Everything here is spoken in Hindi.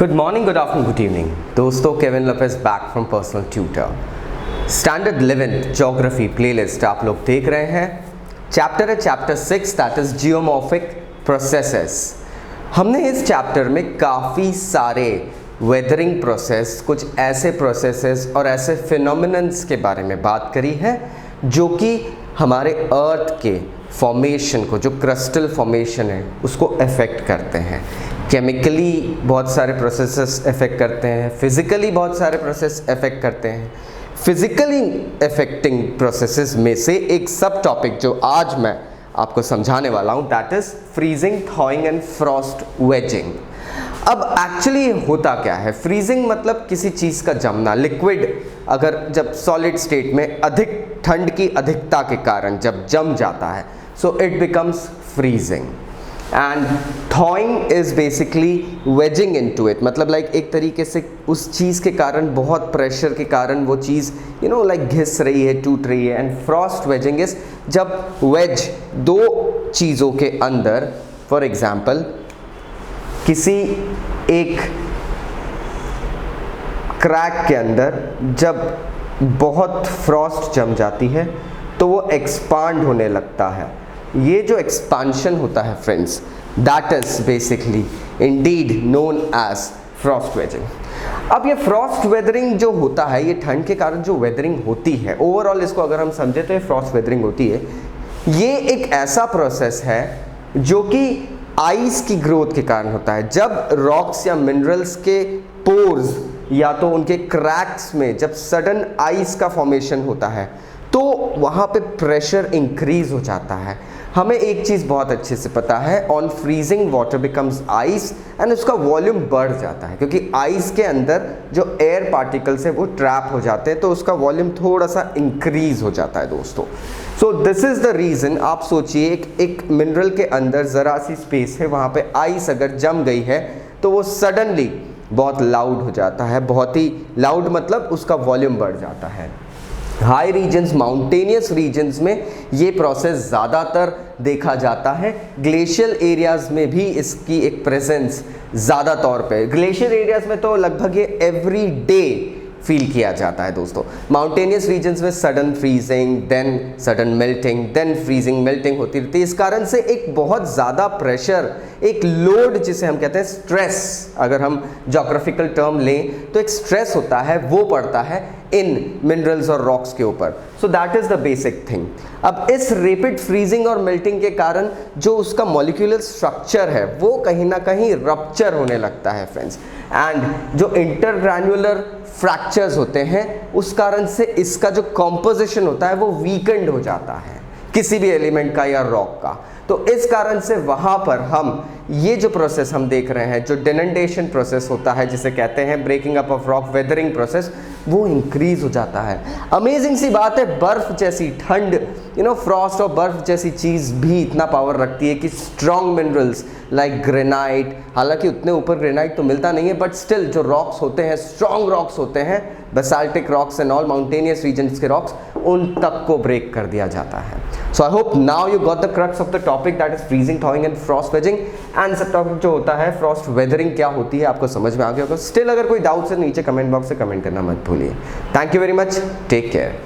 Good morning, good afternoon, good evening दोस्तों। Kevin Lopez back from personal tutor. Standard 11th geography playlist आप लोग देख रहे हैं। चैप्टर है chapter 6, that is geomorphic processes. हमने इस चैप्टर में काफ़ी सारे वेदरिंग प्रोसेस, कुछ ऐसे प्रोसेसेस और ऐसे फिनोमिनन्स के बारे में बात करी है जो कि हमारे अर्थ के फॉर्मेशन को, जो क्रिस्टल फॉर्मेशन है, उसको अफेक्ट करते हैं। केमिकली बहुत सारे प्रोसेसेस अफेक्ट करते हैं, फिज़िकली बहुत सारे प्रोसेस अफेक्ट करते हैं। फिज़िकली अफेक्टिंग प्रोसेसेस में से एक सब टॉपिक जो आज मैं आपको समझाने वाला हूँ, that is freezing, thawing and frost wedging. अब एक्चुअली होता क्या है? फ्रीजिंग मतलब किसी चीज़ का जमना, लिक्विड अगर जब सॉलिड स्टेट में अधिक ठंड की अधिकता के कारण जब जम जाता है, so it becomes freezing. And थॉइंग is basically waging into it, मतलब लाइक एक तरीके से उस चीज़ के कारण, बहुत प्रेशर के कारण वो चीज़ लाइक घिस रही है, टूट रही है। एंड फ्रॉस्ट वेजिंग इज जब वेज दो चीज़ों के अंदर, फॉर एग्जाम्पल किसी एक क्रैक के अंदर जब बहुत फ्रॉस्ट जम जाती है तो वो एक्सपांड होने लगता है। ये जो एक्सपांशन होता है friends, that is basically indeed known as frost wedging. अब ये फ्रॉस्ट वेदरिंग जो होता है, ये ठंड के कारण जो वेदरिंग होती है, ओवरऑल इसको अगर हम समझे तो ये फ्रॉस्ट वेदरिंग होती है। ये एक ऐसा प्रोसेस है जो कि आइस की ग्रोथ के कारण होता है। जब रॉक्स या मिनरल्स के पोर्स या तो उनके क्रैक्स में जब सडन आइस का फॉर्मेशन होता है तो वहाँ पे प्रेशर इंक्रीज हो जाता है। हमें एक चीज़ बहुत अच्छे से पता है, on freezing water becomes ice and उसका वॉल्यूम बढ़ जाता है, क्योंकि आइस के अंदर जो एयर पार्टिकल्स है वो ट्रैप हो जाते हैं, तो उसका वॉल्यूम थोड़ा सा इंक्रीज हो जाता है दोस्तों। So this is the reason. आप सोचिए एक मिनरल के अंदर ज़रा सी स्पेस है, वहाँ पे आइस अगर जम गई है तो वो सडनली बहुत लाउड हो जाता है। बहुत ही लाउड मतलब उसका वॉल्यूम बढ़ जाता है। हाई रीजन्स, माउंटेनियस रीजन्स में ये प्रोसेस ज़्यादातर देखा जाता है। ग्लेशियल एरियाज़ में भी इसकी एक प्रेजेंस ज़्यादा तौर पे, ग्लेशियर एरियाज़ में तो लगभग ये एवरी डे फील किया जाता है दोस्तों। माउंटेनियस रीजन्स में sudden freezing, then sudden melting, then freezing melting होती रहती है। इस कारण से एक बहुत ज़्यादा प्रेशर, एक लोड जिसे हम कहते हैं स्ट्रेस, अगर हम ज्योग्राफिकल टर्म लें तो एक स्ट्रेस होता है, वो पड़ता है इन मिनरल्स और रॉक्स के ऊपर। So that is the basic thing. अब इस रैपिड फ्रीजिंग और मेल्टिंग के कारण जो उसका मॉलिक्यूलर स्ट्रक्चर है वो कहीं ना कहीं रप्चर होने लगता है फ्रेंड्स। एंड जो इंटरग्रैन्युलर फ्रैक्चर्स होते हैं उस कारण से इसका जो कॉम्पोजिशन होता है वो वीकेंड हो जाता है, किसी भी एलिमेंट का या रॉक का। तो इस कारण से वहाँ पर हम ये जो प्रोसेस हम देख रहे हैं, जो डेनटेशन प्रोसेस होता है, जिसे कहते हैं breaking up of rock, weathering process, वो इंक्रीज हो जाता है। अमेजिंग सी बात है, बर्फ जैसी ठंड, फ्रॉस्ट और बर्फ जैसी चीज़ भी इतना पावर रखती है कि स्ट्रॉन्ग मिनरल्स लाइक ग्रेनाइट, हालांकि उतने ऊपर ग्रेनाइट तो मिलता नहीं है, बट स्टिल जो रॉक्स होते हैं, स्ट्रॉन्ग रॉक्स होते हैं, basaltic rocks and all, mountainous regions के रॉक्स, उन तक को ब्रेक कर दिया जाता है। So I hope now you got the crux of the topic, that is freezing, thawing and frost wedging. And subtopic जो होता है फ्रॉस्ट वेदरिंग क्या होती है आपको समझ में आ गया होगा। स्टिल अगर कोई डाउट्स है नीचे कमेंट बॉक्स से कमेंट करना मत भूलिए। Thank you very much, take care.